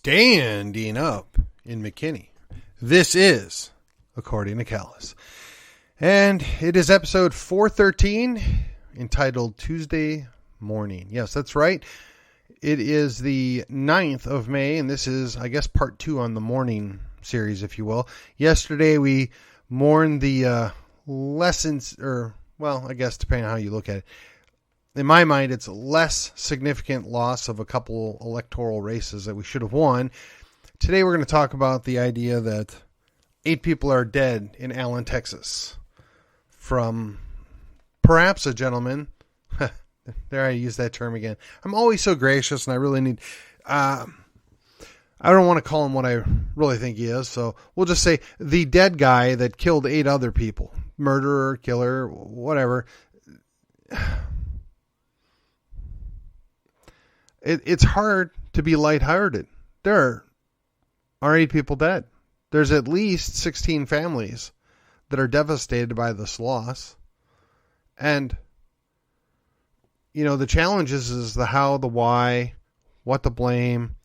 Standing up in McKinney. This is According to Callus. And it is episode 413 entitled Tuesday Mourning. Yes, that's right. It is the 9th of May, and this is, I guess, part 2 on the mourning series, if you will. Yesterday we mourned the lessons, or, well, I guess depending on how you look at it. In my mind, it's a less significant loss of a couple electoral races that we should have won. Today we're going to talk about the idea that 8 people are dead in Allen, Texas, from perhaps a gentleman. There, I use that term again. I'm always so gracious, and I really need... I don't want to call him what I really think he is, so we'll just say the dead guy that killed 8 other people. Murderer, killer, whatever. It's hard to be lighthearted. There are 8 people dead. There's at least 16 families that are devastated by this loss. And, you know, the challenge is the how, the why, what to blame.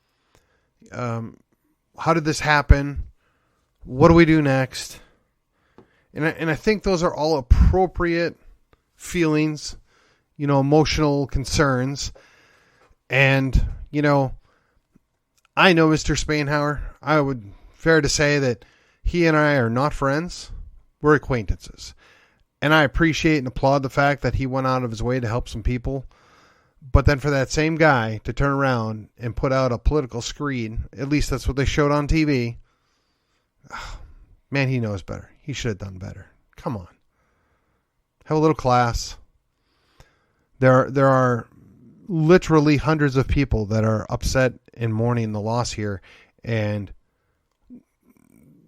How did this happen? What do we do next? And I think those are all appropriate feelings, you know, emotional concerns. And, you know, I know Mr. Spainhauer. I would fair to say that he and I are not friends. We're acquaintances. And I appreciate and applaud the fact that he went out of his way to help some people. But then for that same guy to turn around and put out a political screed, at least that's what they showed on TV. Man, he knows better. He should have done better. Come on. Have a little class. There are literally hundreds of people that are upset and mourning the loss here, and,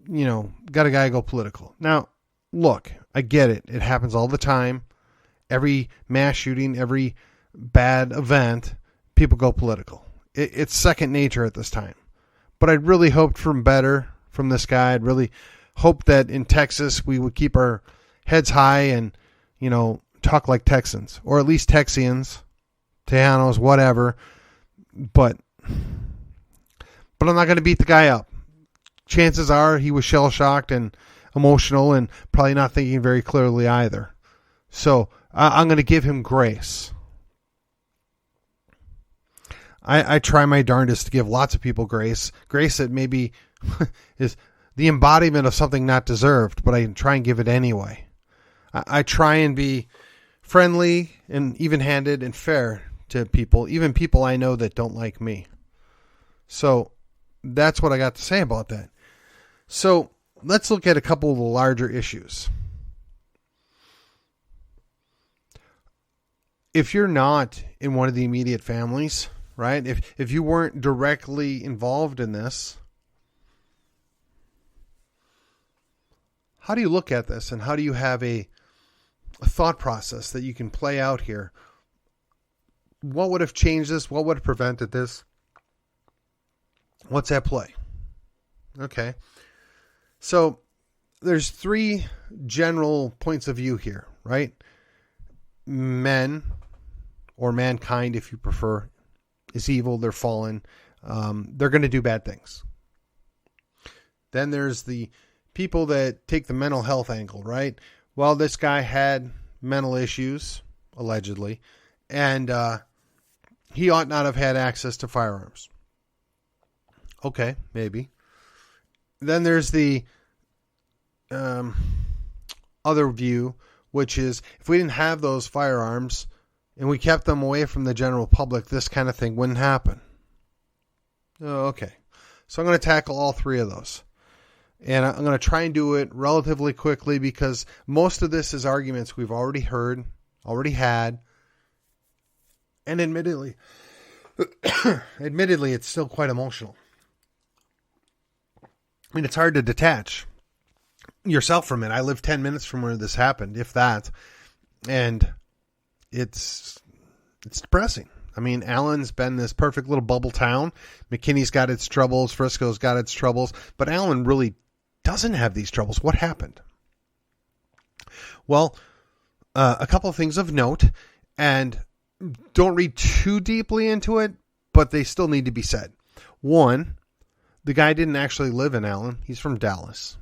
you know, got a guy go political. Now, look, I get it. It happens all the time. Every mass shooting, every bad event, people go political. It's second nature at this time. But I'd really hoped for better from this guy. I'd really hoped that in Texas we would keep our heads high and, you know, talk like Texans, or at least Texians, Tejanos, whatever. But I'm not going to beat the guy up. Chances are he was shell-shocked and emotional and probably not thinking very clearly either. So I'm going to give him grace. I try my darndest to give lots of people grace. Grace that maybe is the embodiment of something not deserved, but I try and give it anyway. I try and be friendly and even-handed and fair to people, even people I know that don't like me. So that's what I got to say about that. So let's look at a couple of the larger issues. If you're not in one of the immediate families, right? If you weren't directly involved in this, how do you look at this, and how do you have a thought process that you can play out here? What would have changed this? What would have prevented this? What's at play? Okay. So there's 3 general points of view here, right? Men, or mankind if you prefer, is evil. They're fallen. They're going to do bad things. Then there's the people that take the mental health angle, right? Well, this guy had mental issues, allegedly, and he ought not have had access to firearms. Okay, maybe. Then there's the other view, which is if we didn't have those firearms and we kept them away from the general public, this kind of thing wouldn't happen. Oh, okay. So I'm going to tackle all 3 of those. And I'm going to try and do it relatively quickly because most of this is arguments we've already heard, already had. And admittedly, it's still quite emotional. I mean, it's hard to detach yourself from it. I live 10 minutes from where this happened, if that. And it's depressing. I mean, Allen's been this perfect little bubble town. McKinney's got its troubles. Frisco's got its troubles. But Allen really doesn't have these troubles. What happened? Well, a couple of things of note, and don't read too deeply into it, but they still need to be said. One, The guy didn't actually live in Allen. He's from Dallas.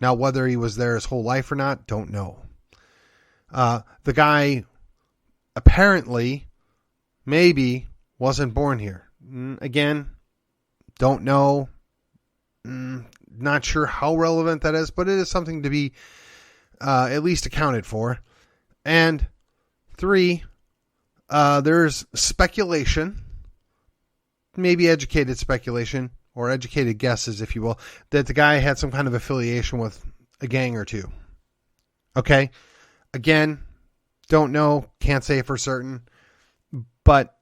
Now, whether he was there his whole life or not, don't know. The guy apparently, maybe, wasn't born here. Again, don't know. Not sure how relevant that is, but it is something to be at least accounted for. And 3, there's speculation, maybe educated speculation, or educated guesses, if you will, that the guy had some kind of affiliation with a gang or two. Okay? Again, don't know, can't say for certain. But,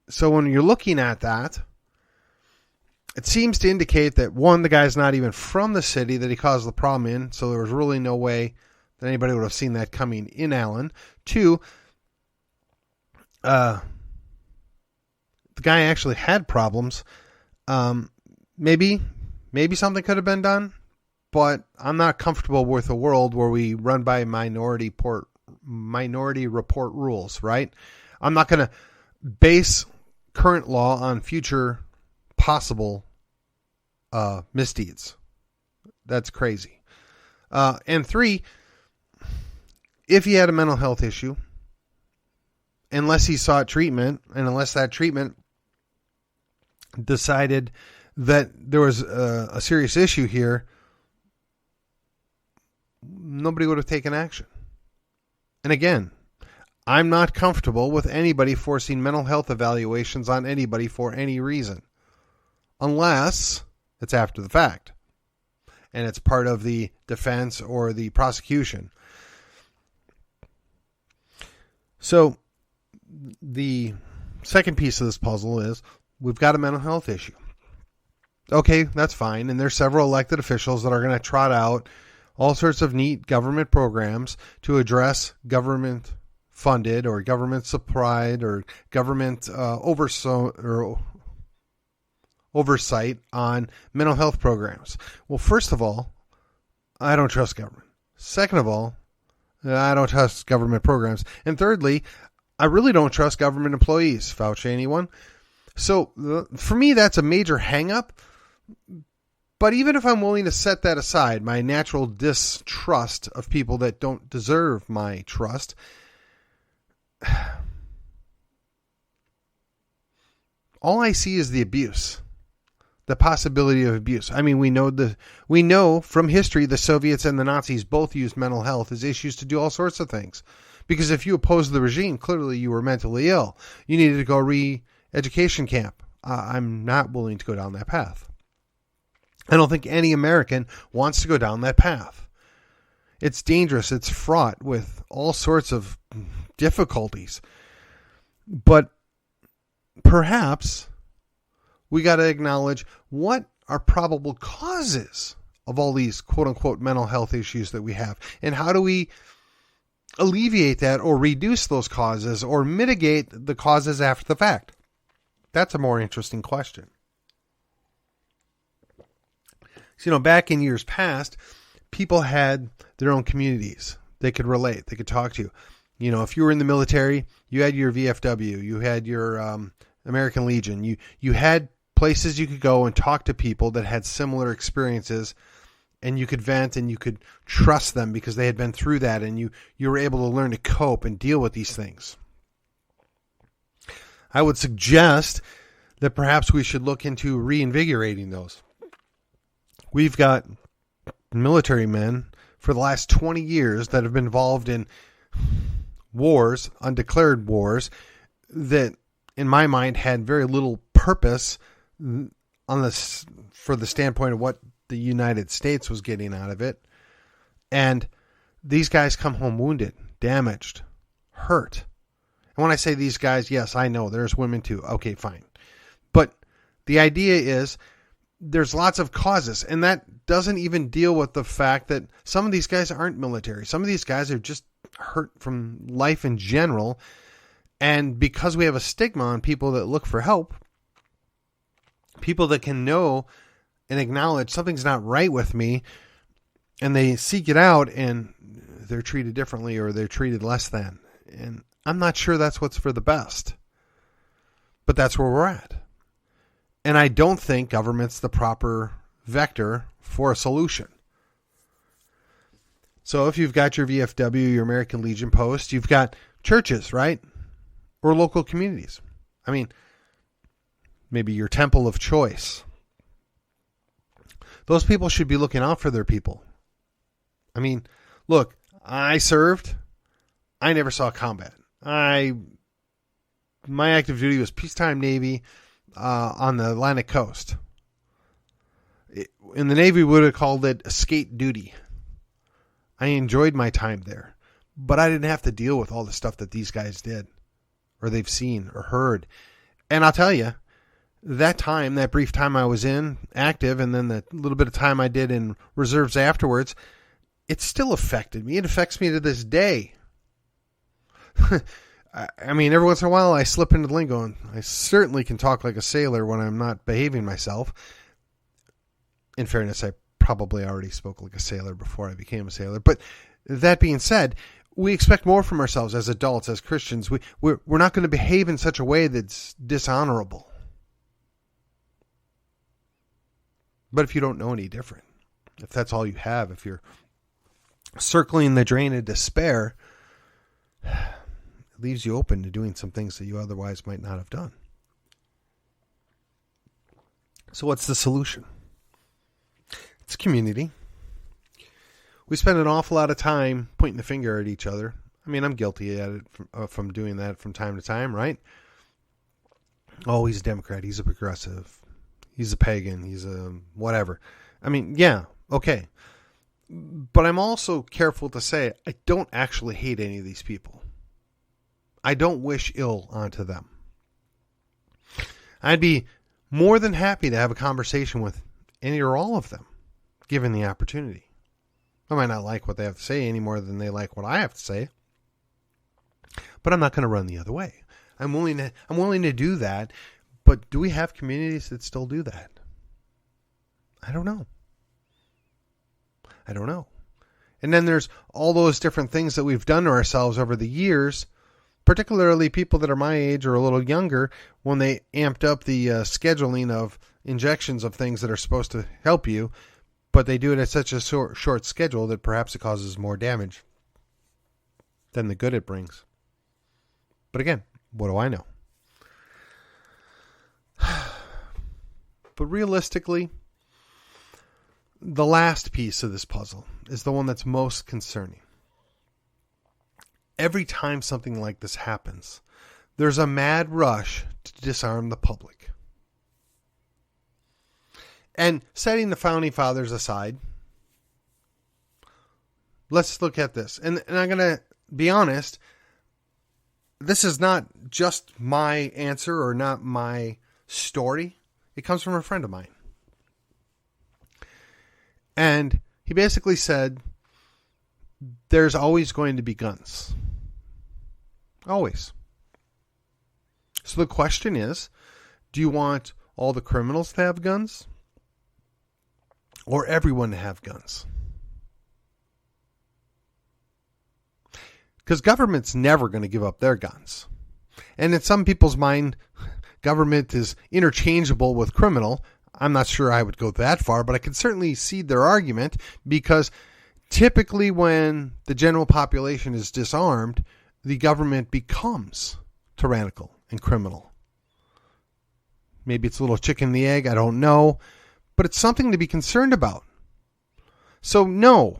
so when you're looking at that, it seems to indicate that, 1, the guy's not even from the city that he caused the problem in, so there was really no way that anybody would have seen that coming in Allen. 2, the guy actually had problems. Maybe something could have been done, but I'm not comfortable with a world where we run by minority report rules, right? I'm not going to base current law on future possible misdeeds. That's crazy. And 3, if he had a mental health issue, unless he sought treatment, and unless that treatment decided that there was a serious issue here, nobody would have taken action. And again, I'm not comfortable with anybody forcing mental health evaluations on anybody for any reason, unless it's after the fact and it's part of the defense or the prosecution. So the second piece of this puzzle is we've got a mental health issue. Okay, that's fine. And there's several elected officials that are going to trot out all sorts of neat government programs to address government funded or government supplied or government oversight on mental health programs. Well, first of all, I don't trust government. Second of all, I don't trust government programs. And thirdly, I really don't trust government employees. Fauci, anyone? So for me, that's a major hang-up. But even if I'm willing to set that aside, my natural distrust of people that don't deserve my trust, all I see is the abuse, the possibility of abuse. I mean, we know from history the Soviets and the Nazis both used mental health as issues to do all sorts of things. Because if you opposed the regime, clearly you were mentally ill. You needed to go re-education camp. I'm not willing to go down that path. I don't think any American wants to go down that path. It's dangerous. It's fraught with all sorts of difficulties. But perhaps we got to acknowledge what are probable causes of all these quote-unquote mental health issues that we have. And how do we alleviate that or reduce those causes or mitigate the causes after the fact? That's a more interesting question. So, back in years past, people had their own communities. They could relate. They could talk to you. If you were in the military, you had your VFW. You had your American Legion. You had places you could go and talk to people that had similar experiences, and you could vent and you could trust them because they had been through that, and you were able to learn to cope and deal with these things. I would suggest that perhaps we should look into reinvigorating those. We've got military men for the last 20 years that have been involved in wars, undeclared wars, that in my mind had very little purpose for the standpoint of what the United States was getting out of it. And these guys come home wounded, damaged, hurt. And when I say these guys, yes, I know there's women too. Okay, fine. But the idea is there's lots of causes, and that doesn't even deal with the fact that some of these guys aren't military. Some of these guys are just hurt from life in general. And because we have a stigma on people that look for help, people that can know and acknowledge something's not right with me, and they seek it out and they're treated differently or they're treated less than. And I'm not sure that's what's for the best. But that's where we're at. And I don't think government's the proper vector for a solution. So if you've got your VFW, your American Legion post, you've got churches, right? Or local communities. I mean, maybe your temple of choice. Those people should be looking out for their people. I mean, look, I served. I never saw combat. My active duty was peacetime Navy on the Atlantic coast. In the Navy, we would have called it escape duty. I enjoyed my time there, but I didn't have to deal with all the stuff that these guys did, or they've seen or heard. And I'll tell you, that time, that brief time I was in active, and then the little bit of time I did in reserves afterwards, it still affected me. It affects me to this day. I mean, every once in a while I slip into the lingo, and I certainly can talk like a sailor when I'm not behaving myself. In fairness, I probably already spoke like a sailor before I became a sailor. But that being said, we expect more from ourselves as adults, as Christians. We're not going to behave in such a way that's dishonorable. But if you don't know any different, if that's all you have, if you're circling the drain of despair, it leaves you open to doing some things that you otherwise might not have done. So what's the solution? It's community. We spend an awful lot of time pointing the finger at each other. I mean, I'm guilty at it from doing that from time to time, right? Oh, he's a Democrat. He's a progressive. He's a pagan. He's a whatever. I mean, yeah, okay. But I'm also careful to say I don't actually hate any of these people. I don't wish ill onto them. I'd be more than happy to have a conversation with any or all of them, given the opportunity. I might not like what they have to say any more than they like what I have to say, but I'm not going to run the other way. I'm willing to do that, but do we have communities that still do that? I don't know. And then there's all those different things that we've done to ourselves over the years, particularly people that are my age or a little younger, when they amped up the scheduling of injections of things that are supposed to help you, but they do it at such a short schedule that perhaps it causes more damage than the good it brings. But again, what do I know? But realistically, the last piece of this puzzle is the one that's most concerning. Every time something like this happens, there's a mad rush to disarm the public. And setting the Founding Fathers aside, let's look at this. And I'm going to be honest, this is not just my answer or not my story. It comes from a friend of mine. And he basically said, there's always going to be guns. Always. So the question is, do you want all the criminals to have guns? Or everyone to have guns? Because government's never going to give up their guns. And in some people's mind, government is interchangeable with criminal. I'm not sure I would go that far, but I can certainly see their argument, because typically when the general population is disarmed, the government becomes tyrannical and criminal. Maybe it's a little chicken and the egg, I don't know, but it's something to be concerned about. So no,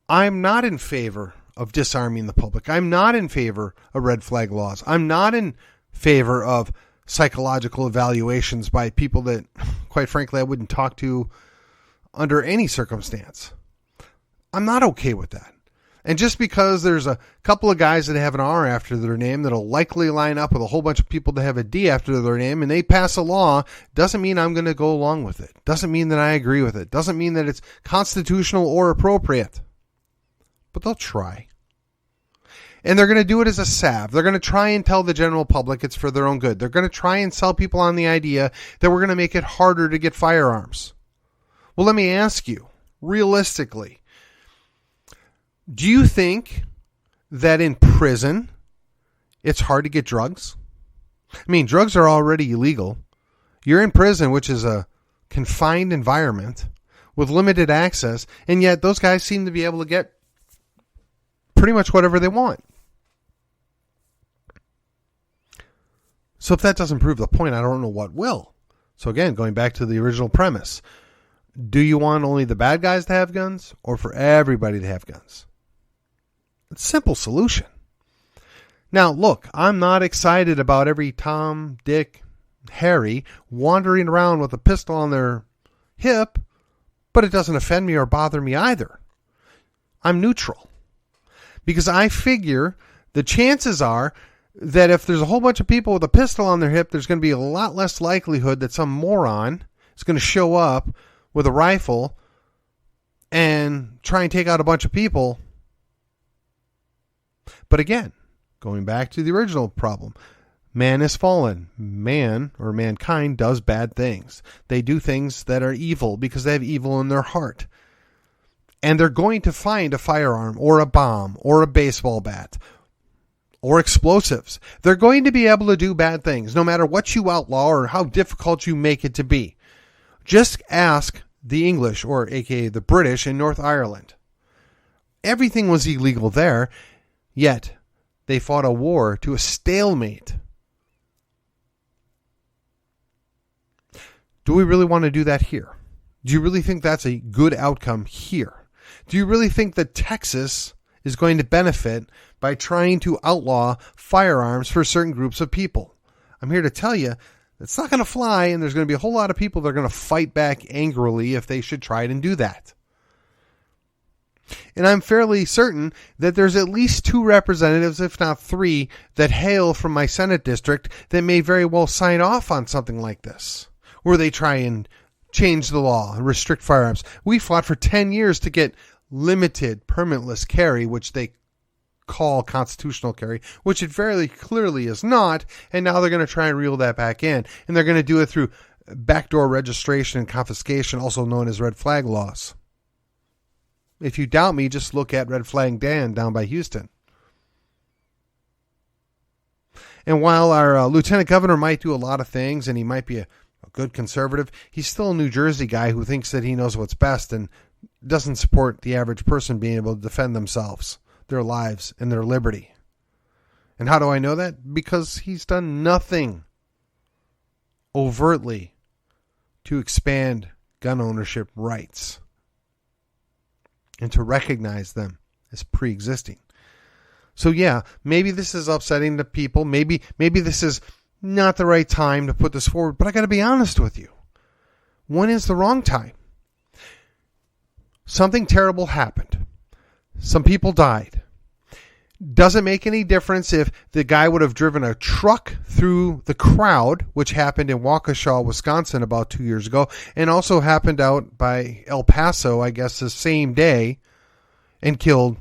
I'm not in favor of disarming the public. I'm not in favor of red flag laws. I'm not in favor of psychological evaluations by people that, quite frankly, I wouldn't talk to under any circumstance. I'm not okay with that. And just because there's a couple of guys that have an R after their name that'll likely line up with a whole bunch of people that have a D after their name, and they pass a law, doesn't mean I'm going to go along with it. Doesn't mean that I agree with it. Doesn't mean that it's constitutional or appropriate. But they'll try. And they're going to do it as a salve. They're going to try and tell the general public it's for their own good. They're going to try and sell people on the idea that we're going to make it harder to get firearms. Well, let me ask you, realistically, do you think that in prison it's hard to get drugs? I mean, drugs are already illegal. You're in prison, which is a confined environment with limited access, and yet those guys seem to be able to get pretty much whatever they want. So if that doesn't prove the point, I don't know what will. So again, going back to the original premise, do you want only the bad guys to have guns or for everybody to have guns? It's a simple solution. Now, look, I'm not excited about every Tom, Dick, Harry wandering around with a pistol on their hip, but it doesn't offend me or bother me either. I'm neutral. Because I figure the chances are that if there's a whole bunch of people with a pistol on their hip, there's going to be a lot less likelihood that some moron is going to show up with a rifle and try and take out a bunch of people. But again, going back to the original problem, man is fallen. Man or mankind does bad things. They do things that are evil because they have evil in their heart. And they're going to find a firearm or a bomb or a baseball bat or explosives. They're going to be able to do bad things no matter what you outlaw or how difficult you make it to be. Just ask the English, or aka the British, in North Ireland. Everything was illegal there, yet they fought a war to a stalemate. Do we really want to do that here? Do you really think that's a good outcome here? Do you really think that Texas is going to benefit by trying to outlaw firearms for certain groups of people? I'm here to tell you it's not going to fly, and there's going to be a whole lot of people that are going to fight back angrily if they should try and do that. And I'm fairly certain that there's at least 2 representatives, if not 3, that hail from my Senate district that may very well sign off on something like this, where they try and change the law and restrict firearms. We fought for 10 years to get limited permitless carry, which they call constitutional carry, which it very clearly is not, and now they're going to try and reel that back in, and they're going to do it through backdoor registration and confiscation, also known as red flag laws. If you doubt me, just look at Red Flag Dan down by Houston. And while our lieutenant governor might do a lot of things, and he might be a good conservative, he's still a New Jersey guy who thinks that he knows what's best and doesn't support the average person being able to defend themselves, their lives, and their liberty. And how do I know that? Because he's done nothing overtly to expand gun ownership rights and to recognize them as pre-existing. So yeah, maybe this is upsetting to people. Maybe this is not the right time to put this forward, but I got to be honest with you. When is the wrong time? Something terrible happened. Some people died. Doesn't make any difference if the guy would have driven a truck through the crowd, which happened in Waukesha, Wisconsin about 2 years ago, and also happened out by El Paso, I guess, the same day, and killed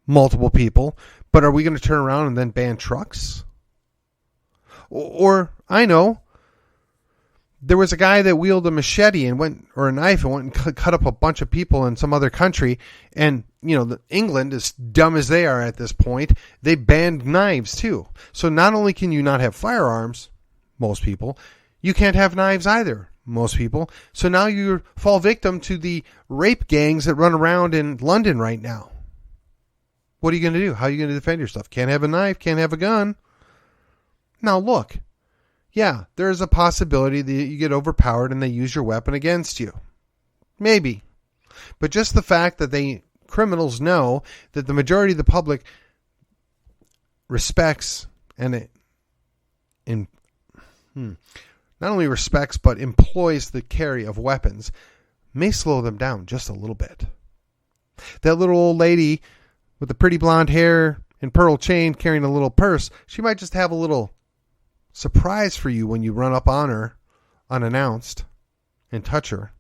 multiple people. But are we going to turn around and then ban trucks? Or I know, there was a guy that wielded a machete and or a knife and went and cut up a bunch of people in some other country. And, England, as dumb as they are at this point, they banned knives too. So not only can you not have firearms, most people, you can't have knives either, most people. So now you fall victim to the rape gangs that run around in London right now. What are you going to do? How are you going to defend yourself? Can't have a knife, can't have a gun. Now look. Yeah, there's a possibility that you get overpowered and they use your weapon against you. Maybe. But just the fact that criminals know that the majority of the public respects and not only respects but employs the carry of weapons may slow them down just a little bit. That little old lady with the pretty blonde hair and pearl chain carrying a little purse, she might just have a little surprise for you when you run up on her unannounced and touch her.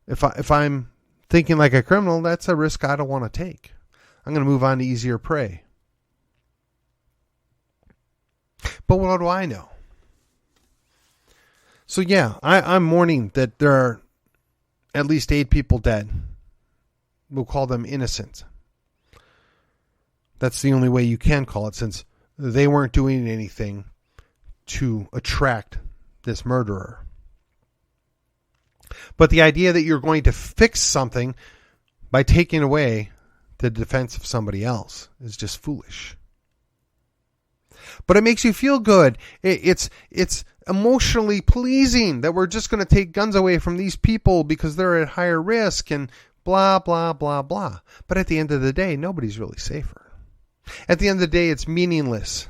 If I'm thinking like a criminal, that's a risk I don't want to take. I'm going to move on to easier prey. But what do I know? So yeah, I'm mourning that there are at least 8 people dead. We'll call them innocent. That's the only way you can call it, since they weren't doing anything to attract this murderer. But the idea that you're going to fix something by taking away the defense of somebody else is just foolish. But it makes you feel good. It's emotionally pleasing that we're just going to take guns away from these people because they're at higher risk and blah, blah, blah, blah. But at the end of the day, nobody's really safer. At the end of the day, it's meaningless.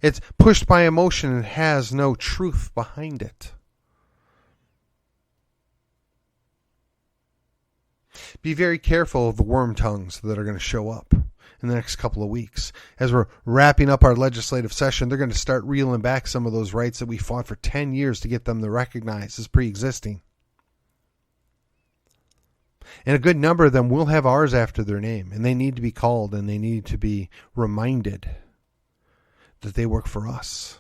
It's pushed by emotion and has no truth behind it. Be very careful of the worm tongues that are going to show up in the next couple of weeks. As we're wrapping up our legislative session, they're going to start reeling back some of those rights that we fought for 10 years to get them to recognize as pre-existing. And a good number of them will have ours after their name, and they need to be called and they need to be reminded that they work for us.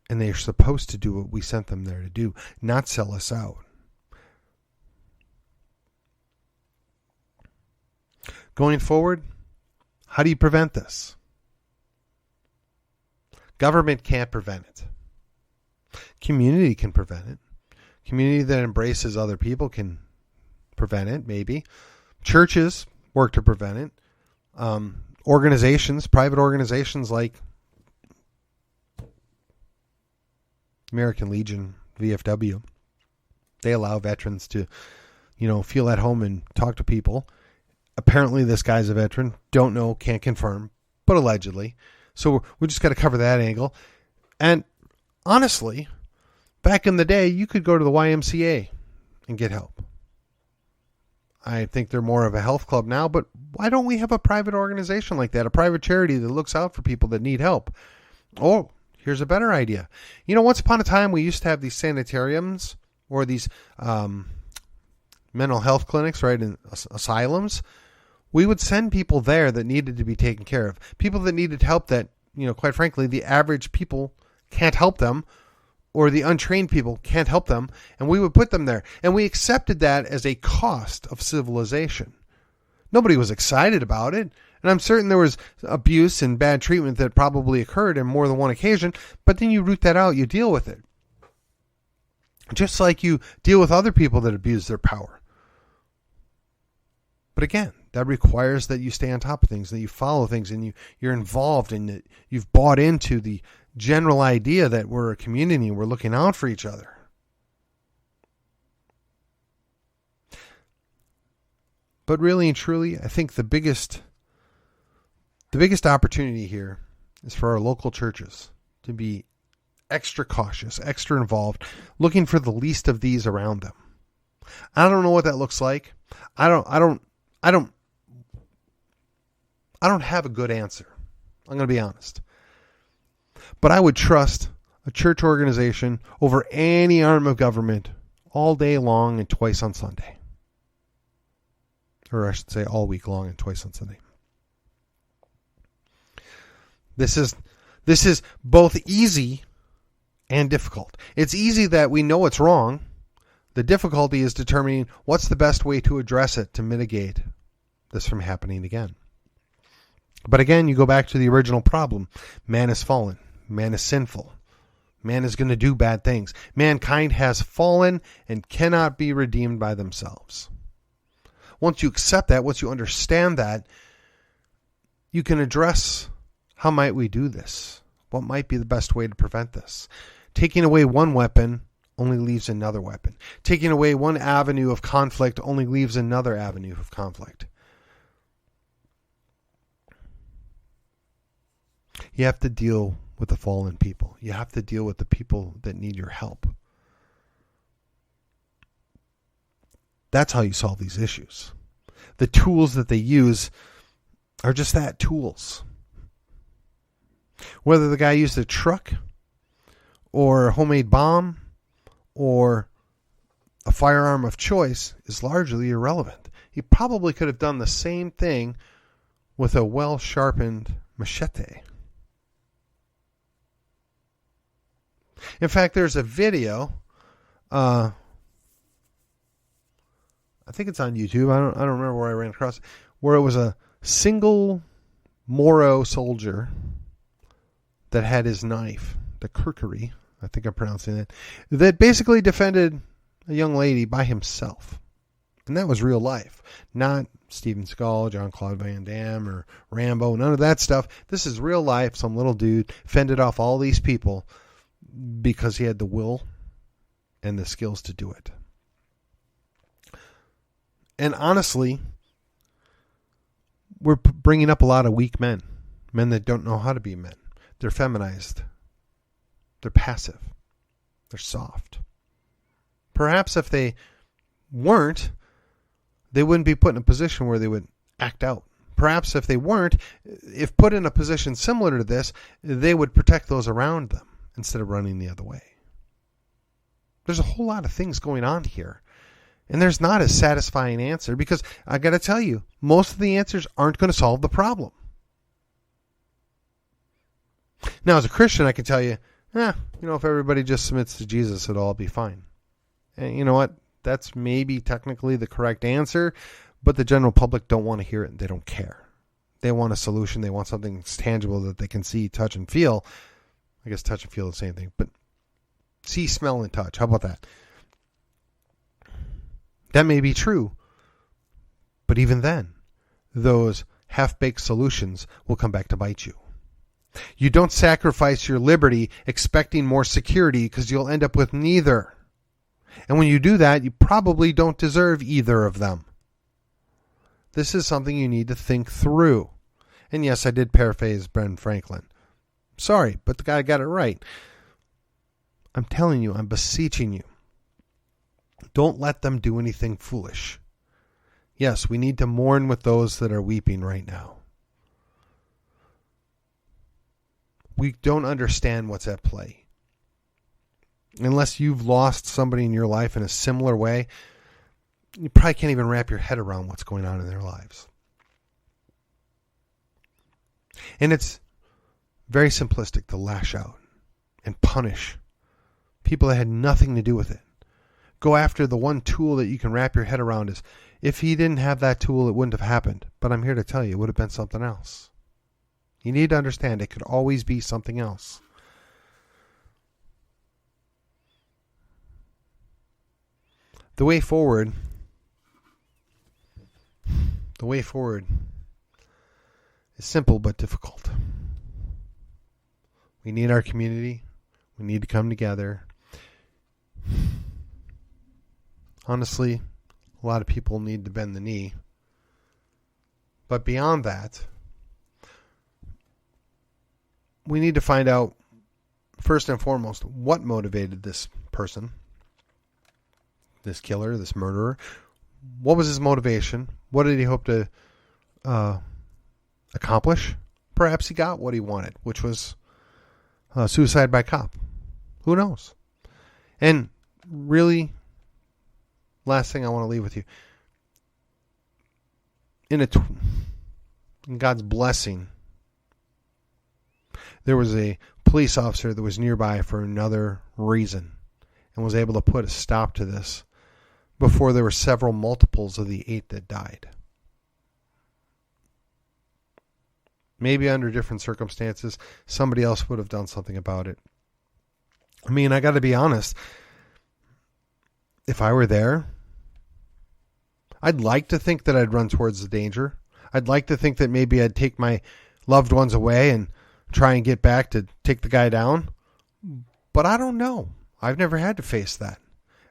And they are supposed to do what we sent them there to do, not sell us out. Going forward, how do you prevent this? Government can't prevent it. Community can prevent it. Community that embraces other people can prevent it, maybe. Churches work to prevent it. Organizations, private organizations like American Legion, VFW, they allow veterans to, feel at home and talk to people. Apparently this guy's a veteran. Don't know, can't confirm, but allegedly. So we just got to cover that angle. And honestly, back in the day, you could go to the YMCA and get help. I think they're more of a health club now, but why don't we have a private organization like that, a private charity that looks out for people that need help? Oh, here's a better idea. Once upon a time, we used to have these sanitariums or these mental health clinics, right, in asylums. We would send people there that needed to be taken care of. People that needed help that, quite frankly, the average people can't help them, or the untrained people can't help them, and we would put them there. And we accepted that as a cost of civilization. Nobody was excited about it, and I'm certain there was abuse and bad treatment that probably occurred in more than one occasion, but then you root that out, you deal with it. Just like you deal with other people that abuse their power. But again, that requires that you stay on top of things, that you follow things, and you're involved, and that you've bought into the general idea that we're a community and we're looking out for each other. But really and truly, I think the biggest opportunity here is for our local churches to be extra cautious, extra involved, looking for the least of these around them. I don't know what that looks like. I don't have a good answer. I'm going to be honest. But I would trust a church organization over any arm of government all day long and twice on Sunday. Or I should say all week long and twice on Sunday. This is both easy and difficult. It's easy that we know it's wrong. The difficulty is determining what's the best way to address it to mitigate this from happening again. But again, you go back to the original problem. Man is fallen. Man is sinful. Man is going to do bad things. Mankind has fallen and cannot be redeemed by themselves. Once you accept that, once you understand that, you can address how might we do this? What might be the best way to prevent this? Taking away one weapon only leaves another weapon. Taking away one avenue of conflict only leaves another avenue of conflict. You have to deal with the fallen people. You have to deal with the people that need your help. That's how you solve these issues. The tools that they use are just that, tools. Whether the guy used a truck or a homemade bomb or a firearm of choice is largely irrelevant. He probably could have done the same thing with a well-sharpened machete. In fact, there's a video, I think it's on YouTube, I don't remember where I ran across it, where it was a single Moro soldier that had his knife, the kukri, I think I'm pronouncing it, that basically defended a young lady by himself. And that was real life, not Steven Seagal, Jean-Claude Van Damme, or Rambo, none of that stuff. This is real life. Some little dude fended off all these people because he had the will and the skills to do it. And honestly, we're bringing up a lot of weak men that don't know how to be men. They're feminized. They're passive. They're soft. Perhaps if they weren't, they wouldn't be put in a position where they would act out. Perhaps if they weren't, if put in a position similar to this, they would protect those around them instead of running the other way. There's a whole lot of things going on here. And there's not a satisfying answer because I got to tell you, most of the answers aren't going to solve the problem. Now, as a Christian, I can tell you, if everybody just submits to Jesus, it'll all be fine. And you know what? That's maybe technically the correct answer, but the general public don't want to hear it. They don't care. They want a solution. They want something that's tangible that they can see, touch, and feel. I guess touch and feel are the same thing, but see, smell, and touch. How about that? That may be true, but even then, those half-baked solutions will come back to bite you. You don't sacrifice your liberty expecting more security because you'll end up with neither. And when you do that, you probably don't deserve either of them. This is something you need to think through. And yes, I did paraphrase Ben Franklin. Sorry, but the guy got it right. I'm telling you, I'm beseeching you. Don't let them do anything foolish. Yes, we need to mourn with those that are weeping right now. We don't understand what's at play. Unless you've lost somebody in your life in a similar way, you probably can't even wrap your head around what's going on in their lives. And it's very simplistic to lash out and punish people that had nothing to do with it. Go after the one tool that you can wrap your head around is, if he didn't have that tool, it wouldn't have happened. But I'm here to tell you, it would have been something else. You need to understand it could always be something else. The way forward is simple but difficult. We need our community. We need to come together. Honestly, a lot of people need to bend the knee. But beyond that, we need to find out, first and foremost, what motivated this person, this killer, this murderer. What was his motivation? What did he hope to accomplish? Perhaps he got what he wanted, which was suicide by cop. Who knows? And really, last thing I want to leave with you. In God's blessing, there was a police officer that was nearby for another reason and was able to put a stop to this before there were several multiples of the 8 that died. Maybe under different circumstances, somebody else would have done something about it. I mean, I got to be honest. If I were there, I'd like to think that I'd run towards the danger. I'd like to think that maybe I'd take my loved ones away and try and get back to take the guy down. But I don't know. I've never had to face that.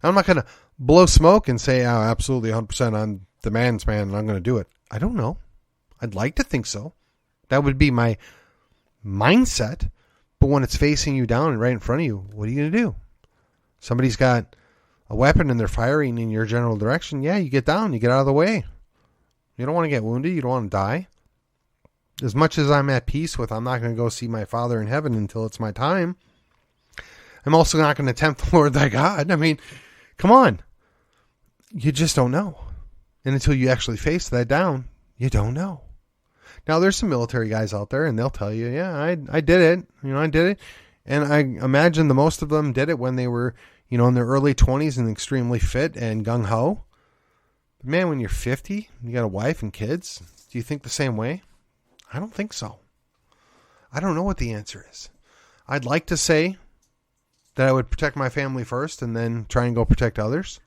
I'm not going to blow smoke and say, oh, absolutely 100% I'm the man's man and I'm going to do it. I don't know. I'd like to think so. That would be my mindset. But when it's facing you down and right in front of you, what are you going to do? Somebody's got a weapon and they're firing in your general direction. Yeah, you get down, you get out of the way. You don't want to get wounded. You don't want to die. As much as I'm at peace with, I'm not going to go see my Father in heaven until it's my time. I'm also not going to tempt the Lord thy God. I mean, come on. You just don't know. And until you actually face that down, you don't know. Now, there's some military guys out there, and they'll tell you, yeah, I did it. I did it. And I imagine the most of them did it when they were, in their early 20s and extremely fit and gung-ho. But man, when you're 50, you got a wife and kids, do you think the same way? I don't think so. I don't know what the answer is. I'd like to say that I would protect my family first and then try and go protect others.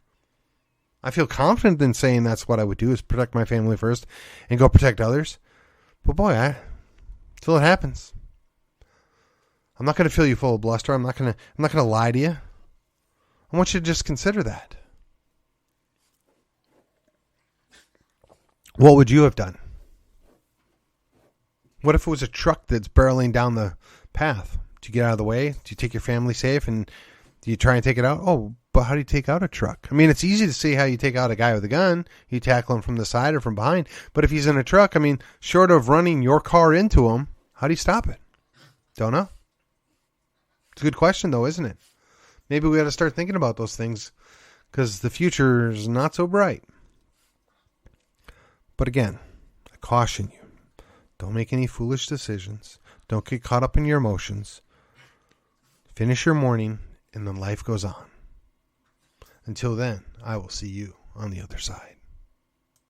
I feel confident in saying that's what I would do, is protect my family first and go protect others. But boy, till it happens, I'm not going to fill you full of bluster. I'm not going to lie to you. I want you to just consider that. What would you have done? What if it was a truck that's barreling down the path? Do you get out of the way? Do you take your family safe and do you try and take it out? Oh, but how do you take out a truck? I mean, it's easy to see how you take out a guy with a gun. You tackle him from the side or from behind. But if he's in a truck, I mean, short of running your car into him, how do you stop it? Don't know. It's a good question, though, isn't it? Maybe we got to start thinking about those things because the future is not so bright. But again, I caution you. Don't make any foolish decisions. Don't get caught up in your emotions. Finish your mourning, and then life goes on. Until then, I will see you on the other side.